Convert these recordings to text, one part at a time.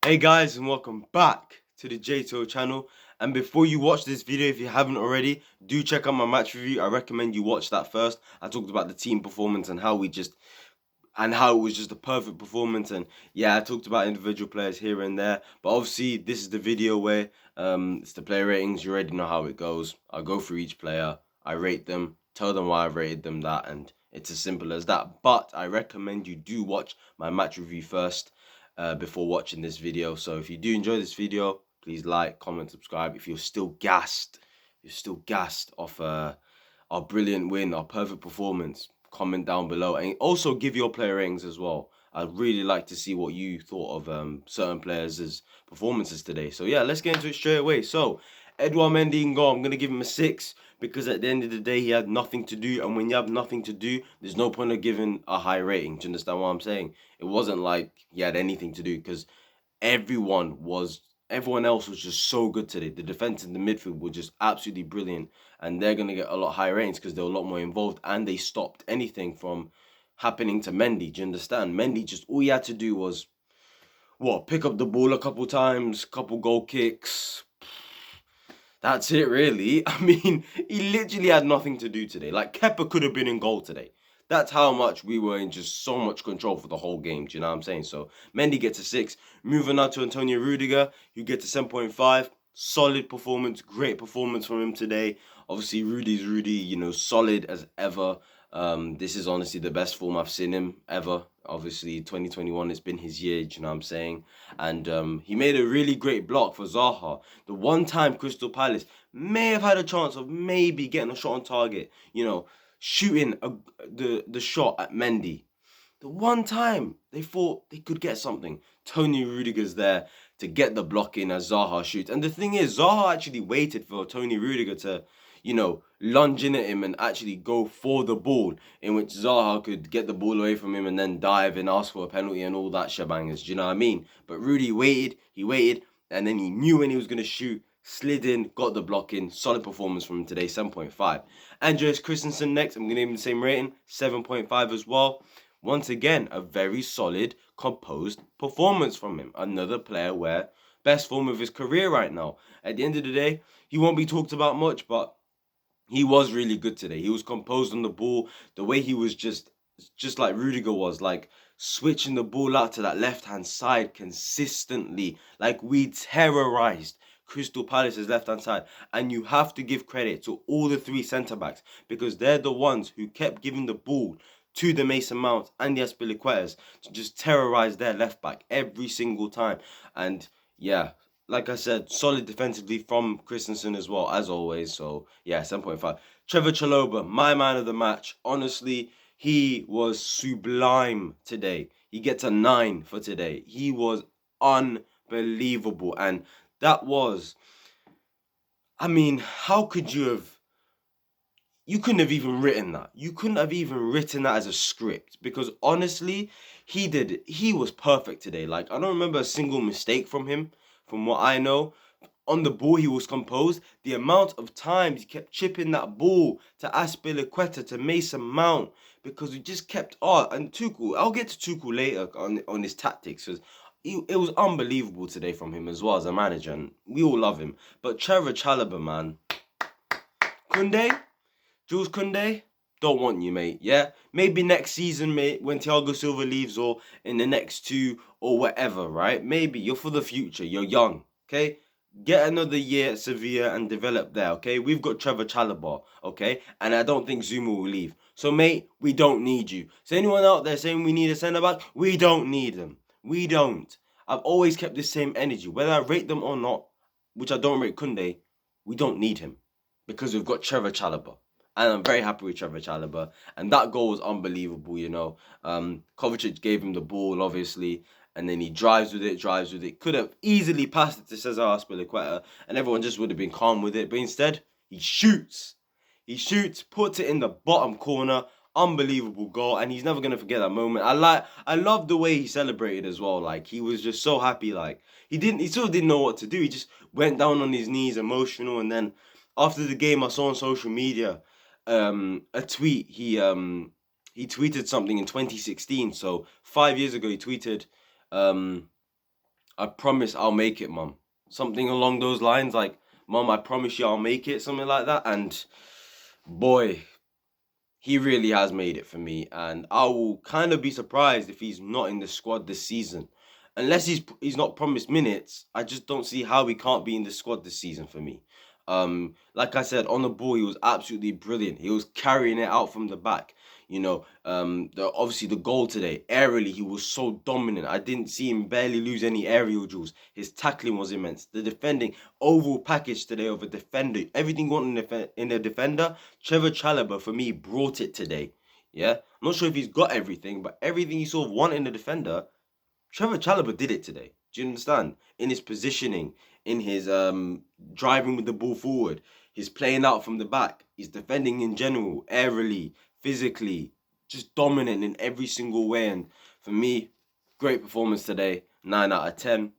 Hey guys, and welcome back to the JTO channel. And before you watch this video, if you haven't already, do check out my match review. I recommend you watch that first. I talked about the team performance and how it was just a perfect performance. And yeah, I talked about individual players here and there, but obviously this is the video where it's the player ratings. You already know how it goes. I go through each player, I rate them, tell them why I rated them that, and it's as simple as that. But I recommend you do watch my match review first before watching this video. So if you do enjoy this video, please like, comment, subscribe. If you're still gassed, off our brilliant win, our perfect performance, comment down below, and also give your player ratings as well. I'd really like to see what you thought of certain players' performances today. So yeah, let's get into it straight away. So Edouard Mendy in goal, I'm gonna give him a 6 because at the end of the day he had nothing to do, and when you have nothing to do, there's no point of giving a high rating. Do you understand what I'm saying? It wasn't like he had anything to do because everyone else was just so good today. The defense and the midfield were just absolutely brilliant, and they're gonna get a lot higher ratings because they're a lot more involved, and they stopped anything from happening to Mendy. Do you understand? Mendy, just all he had to do was pick up the ball a couple times, couple goal kicks. That's it, really. I mean, he literally had nothing to do today. Like, Kepa could have been in goal today. That's how much we were in just so much control for the whole game. Do you know what I'm saying? So, Mendy gets a 6. Moving on to Antonio Rudiger, who gets a 7.5. Solid performance, great performance from him today. Obviously, Rudy's Rudy, solid as ever. This is honestly the best form I've seen him ever. Obviously, 2021 has been his year, do you know what I'm saying? And he made a really great block for Zaha. The one time Crystal Palace may have had a chance of maybe getting a shot on target, shooting the shot at Mendy. The one time they thought they could get something, Tony Rudiger's there to get the block in as Zaha shoots. And the thing is, Zaha actually waited for Tony Rudiger to, lunge in at him and actually go for the ball, in which Zaha could get the ball away from him and then dive and ask for a penalty and all that shebangers. Do you know what I mean? But Rudy waited, and then he knew when he was going to shoot, slid in, got the block in. Solid performance from him today, 7.5. Andreas Christensen next, I'm going to give him the same rating, 7.5 as well. Once again, a very solid, composed performance from him. Another player where best form of his career right now. At the end of the day, he won't be talked about much, but he was really good today. He was composed on the ball. The way he was just like Rudiger was, like switching the ball out to that left-hand side consistently. Like, we terrorized Crystal Palace's left-hand side. And you have to give credit to all the 3 centre-backs because they're the ones who kept giving the ball to the Mason Mount and the Azpilicuetas to just terrorize their left back every single time. And yeah, like I said, solid defensively from Christensen as well, as always. So yeah, 7.5. Trevoh Chalobah, my man of the match. Honestly, he was sublime today. He gets a 9 for today. He was unbelievable. And that was, I mean, how could you couldn't have even written that. You couldn't have even written that as a script because honestly, he was perfect today. Like, I don't remember a single mistake from him, from what I know. On the ball, he was composed. The amount of times he kept chipping that ball to Azpilicueta, to Mason Mount, because he just kept and Tuchel. I'll get to Tuchel later on his tactics because it was unbelievable today from him as well as a manager, and we all love him. But Trevoh Chalobah, man, Koundé. Jules Koundé, don't want you, mate, yeah? Maybe next season, mate, when Thiago Silva leaves or in the next 2 or whatever, right? Maybe. You're for the future. You're young, okay? Get another year at Sevilla and develop there, okay? We've got Trevoh Chalobah, okay? And I don't think Zuma will leave. So, mate, we don't need you. So anyone out there saying we need a centre-back, we don't need them. We don't. I've always kept this same energy. Whether I rate them or not, which I don't rate Koundé, we don't need him because we've got Trevoh Chalobah. And I'm very happy with Trevoh Chalobah. And that goal was unbelievable, Kovacic gave him the ball, obviously. And then he drives with it. Could have easily passed it to Cesar Azpilicueta. And everyone just would have been calm with it. But instead, he shoots. He shoots, puts it in the bottom corner. Unbelievable goal. And he's never going to forget that moment. I love the way he celebrated as well. Like, he was just so happy. Like, he still didn't know what to do. He just went down on his knees, emotional. And then after the game, I saw on social media a tweet. He tweeted something in 2016. So 5 years ago, he tweeted, I promise I'll make it, mum. Something along those lines, like, mum, I promise you I'll make it, something like that. And boy, he really has made it for me, and I will kind of be surprised if he's not in the squad this season. Unless he's not promised minutes, I just don't see how he can't be in the squad this season for me. Like I said, on the ball, he was absolutely brilliant. He was carrying it out from the back. Obviously the goal today, aerially, he was so dominant. I didn't see him barely lose any aerial duels. His tackling was immense. The defending, overall package today of a defender, everything you want in a defender, Trevoh Chalobah, for me, brought it today. Yeah? I'm not sure if he's got everything, but everything you sort of want in a defender, Trevoh Chalobah did it today. Do you understand? In his positioning, in his driving with the ball forward, his playing out from the back, his defending in general, aerially, physically, just dominant in every single way. And for me, great performance today. 9 out of 10.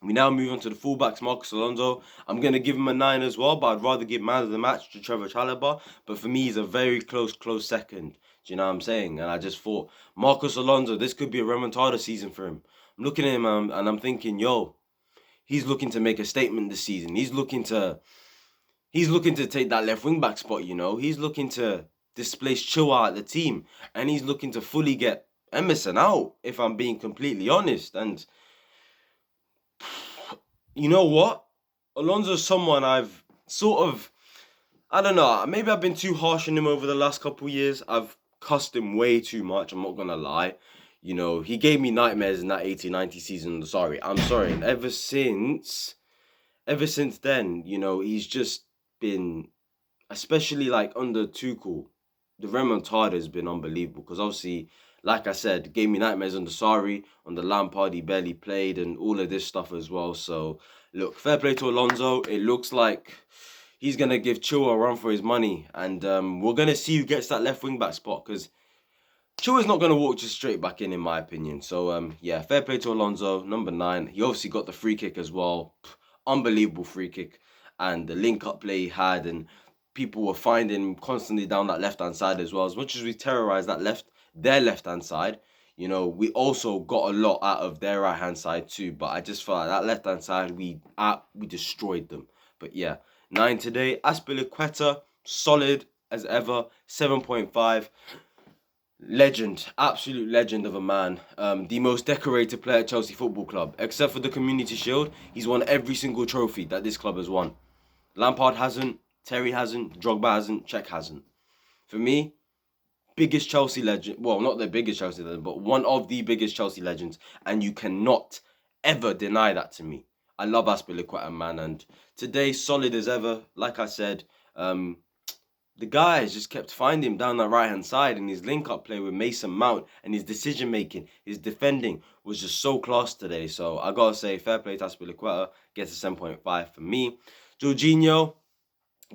We now move on to the fullbacks, Marcos Alonso. I'm going to give him a 9 as well, but I'd rather give man of the match to Trevoh Chalobah. But for me, he's a very close second. Do you know what I'm saying? And I just thought, Marcos Alonso, this could be a remontada season for him. I'm looking at him and I'm thinking, yo, he's looking to make a statement this season. He's looking to take that left wing back spot, you know. He's looking to displace Chua at the team. And he's looking to fully get Emerson out, if I'm being completely honest. And you know what? Alonso's someone I've sort of, I don't know, maybe I've been too harsh on him over the last couple of years. I've cussed him way too much, I'm not going to lie. You know, he gave me nightmares in that 80-90 season. I'm sorry. And ever since then, you know, he's just been, especially like under Tuchel, the remontada has been unbelievable. Because obviously, like I said, gave me nightmares on the Sarri, on the Lampard, he barely played, and all of this stuff as well. So, look, fair play to Alonso. It looks like he's going to give Chua a run for his money. And we're going to see who gets that left wing back spot. Because Chua's not going to walk just straight back in my opinion. So, yeah, fair play to Alonso, number 9. He obviously got the free kick as well. Unbelievable free kick. And the link-up play he had, and people were finding him constantly down that left-hand side as well. As much as we terrorised their left-hand side, you know, we also got a lot out of their right-hand side too. But I just felt like that left-hand side, we destroyed them. But yeah, 9 today. Azpilicueta, solid as ever, 7.5. Legend, absolute legend of a man. The most decorated player at Chelsea Football Club. Except for the Community Shield, he's won every single trophy that this club has won. Lampard hasn't, Terry hasn't, Drogba hasn't, Cech hasn't. For me, biggest Chelsea legend. Well, not the biggest Chelsea legend, but one of the biggest Chelsea legends. And you cannot ever deny that to me. I love Azpilicueta, man. And today, solid as ever. Like I said, the guys just kept finding him down that right-hand side, and his link-up play with Mason Mount and his decision-making, his defending was just so class today. So I gotta say, fair play to Azpilicueta, gets a 7.5 for me. Jorginho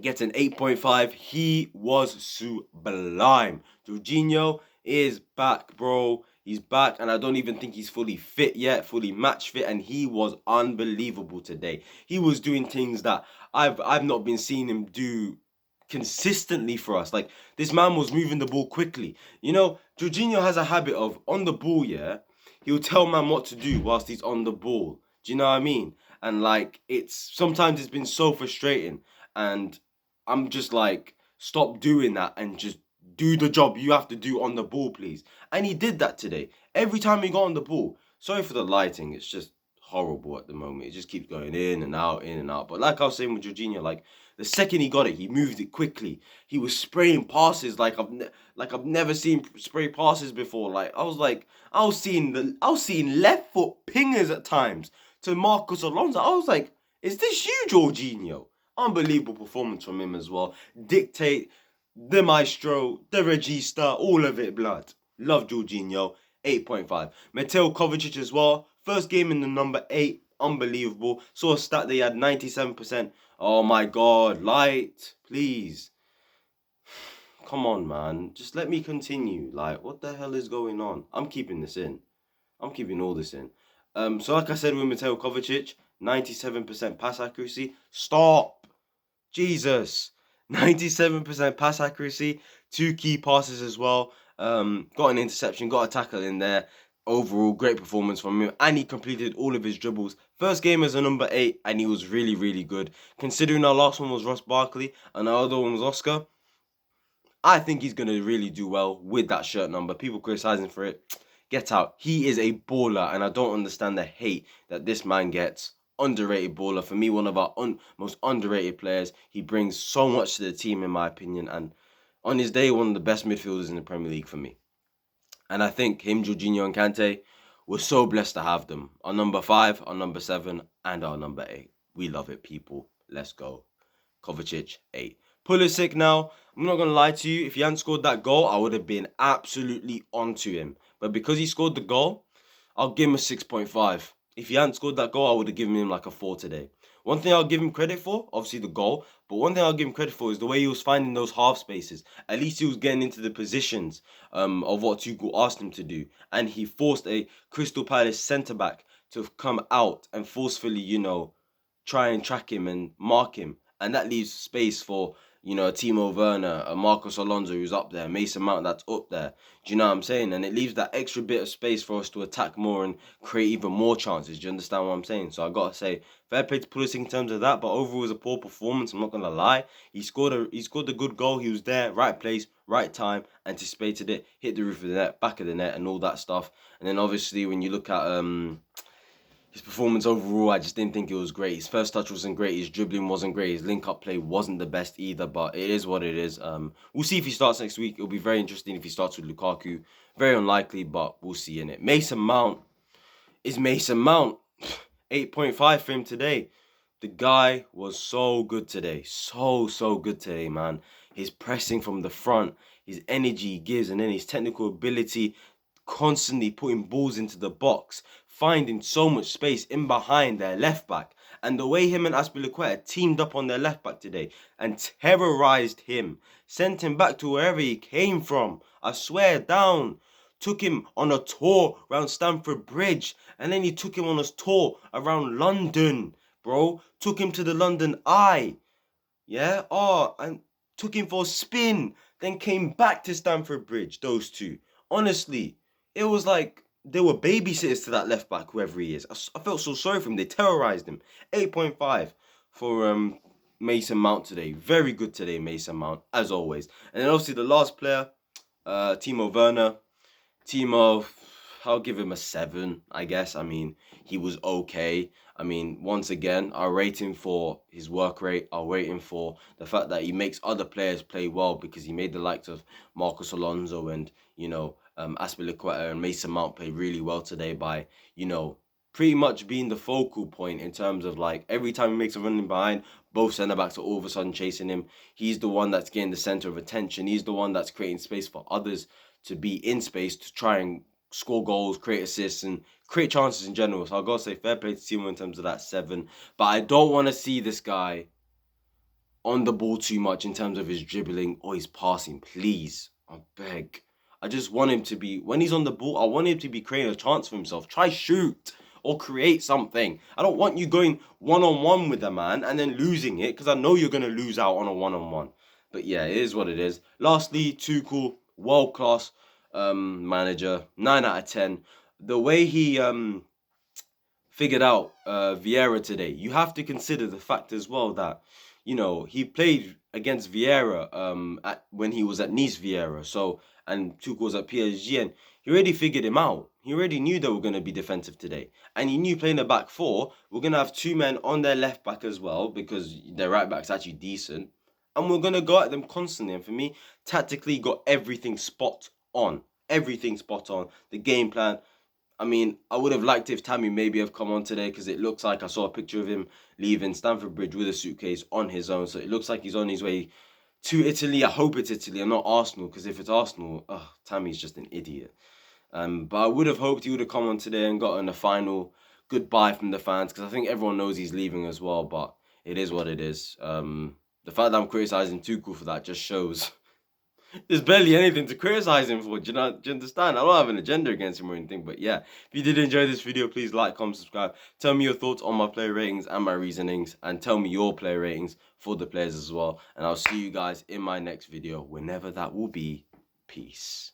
gets an 8.5. He was sublime. Jorginho is back, bro. He's back, and I don't even think he's fully fit yet, fully match fit, and he was unbelievable today. He was doing things that I've not been seeing him do consistently for us. Like, this man was moving the ball quickly. You know, Jorginho has a habit of, on the ball, yeah, he'll tell man what to do whilst he's on the ball. Do you know what I mean? And like, sometimes it's been so frustrating, and I'm just like, stop doing that and just do the job you have to do on the ball, please. And he did that today. Every time he got on the ball. Sorry for the lighting, it's just horrible at the moment. It just keeps going in and out, in and out. But like I was saying with Jorginho, like, the second he got it, he moved it quickly. He was spraying passes like I've never seen spray passes before. Like, I was seeing left foot pingers at times to Marcos Alonso. I was like, is this you, Jorginho? Unbelievable performance from him as well. Dictate, the maestro, the regista, all of it, blood. Love Jorginho. 8.5. Mateo Kovacic as well. First game in the number 8. Unbelievable. Saw a stat that he had 97%. Oh my God. Light. Please. Come on, man. Just let me continue. Like, what the hell is going on? I'm keeping this in. I'm keeping all this in. So like I said with Mateo Kovacic, 97% pass accuracy. Stop. Jesus. 97% pass accuracy. 2 key passes as well. Got an interception, got a tackle in there. overall, great performance from him, and he completed all of his dribbles. First game as a number 8, and he was really, really good. Considering our last one was Ross Barkley and our other one was Oscar, I think he's going to really do well with that shirt number. People criticizing for it. Get out. He is a baller, and I don't understand the hate that this man gets. Underrated baller. For me, one of our most underrated players. He brings so much to the team, in my opinion, and on his day, one of the best midfielders in the Premier League for me. And I think him, Jorginho, and Kante, we're so blessed to have them. Our number 5, our number 7, and our number 8. We love it, people. Let's go. Kovacic, 8. Pulisic now, I'm not going to lie to you. If he hadn't scored that goal, I would have been absolutely onto him. But because he scored the goal, I'll give him a 6.5. If he hadn't scored that goal, I would have given him like a 4 today. One thing I'll give him credit for, obviously the goal, but one thing I'll give him credit for is the way he was finding those half spaces. At least he was getting into the positions of what Tuchel asked him to do. And he forced a Crystal Palace centre-back to come out and forcefully, try and track him and mark him. And that leaves space for, a Timo Werner, a Marcos Alonso who's up there, Mason Mount that's up there. Do you know what I'm saying? And it leaves that extra bit of space for us to attack more and create even more chances. Do you understand what I'm saying? So I gotta say, fair play to Pulisic in terms of that, but overall it was a poor performance. I'm not gonna lie. He scored a good goal. He was there, right place, right time, anticipated it, hit the roof of the net, back of the net, and all that stuff. And then obviously when you look at his performance overall, I just didn't think it was great. His first touch wasn't great. His dribbling wasn't great. His link-up play wasn't the best either, but it is what it is. We'll see if he starts next week. It'll be very interesting if he starts with Lukaku. Very unlikely, but we'll see in it. Mason Mount is Mason Mount. 8.5 for him today. The guy was so good today. So good today, man. His pressing from the front, his energy he gives, and then his technical ability, constantly putting balls into the box, finding so much space in behind their left back. And the way him and Azpilicueta teamed up on their left back today and terrorized him, sent him back to wherever he came from. I swear down. Took him on a tour around Stamford Bridge, and then he took him on a tour around London, bro. Took him to the London Eye. Yeah? Oh, and took him for a spin. Then came back to Stamford Bridge, those two. Honestly, it was like they were babysitters to that left back, whoever he is. I felt so sorry for him. They terrorized him. 8.5 for Mason Mount today. Very good today, Mason Mount, as always. And then obviously the last player, Timo Werner. Timo, I'll give him a 7, I guess. I mean, he was okay. I mean, once again, I'll rate him for his work rate. I'll rate him for the fact that he makes other players play well because he made the likes of Marcos Alonso and, Azpilicueta and Mason Mount play really well today by, pretty much being the focal point in terms of like every time he makes a running behind, both centre backs are all of a sudden chasing him. He's the one that's getting the centre of attention. He's the one that's creating space for others to be in space to try and score goals, create assists, and create chances in general. So I've got to say fair play to Timo in terms of that 7. But I don't want to see this guy on the ball too much in terms of his dribbling or his passing. Please, I beg. I just want him to be, when he's on the ball, I want him to be creating a chance for himself. Try shoot or create something. I don't want you going one-on-one with a man and then losing it because I know you're going to lose out on a one-on-one. But yeah, it is what it is. Lastly, Tuchel, world-class manager, 9 out of 10. The way he figured out Vieira today, you have to consider the fact as well that, he played against Vieira when he was at Nice Vieira. So, and Tuchel was at PSG, and he already figured him out. He already knew they were going to be defensive today. And he knew playing a back 4, we're going to have 2 men on their left back as well because their right back's actually decent. And we're going to go at them constantly. And for me, tactically, got everything spot on. Everything spot on. The game plan. I mean, I would have liked if Tammy maybe have come on today because it looks like I saw a picture of him leaving Stamford Bridge with a suitcase on his own. So it looks like he's on his way to Italy. I hope it's Italy and not Arsenal because if it's Arsenal, Tammy's just an idiot. But I would have hoped he would have come on today and gotten a final goodbye from the fans because I think everyone knows he's leaving as well. But it is what it is. The fact that I'm criticising Tuchel for that just shows there's barely anything to criticize him for. Do you understand? I don't have an agenda against him or anything. But yeah, if you did enjoy this video, please like, comment, subscribe. Tell me your thoughts on my player ratings and my reasonings. And tell me your player ratings for the players as well. And I'll see you guys in my next video, whenever that will be. Peace.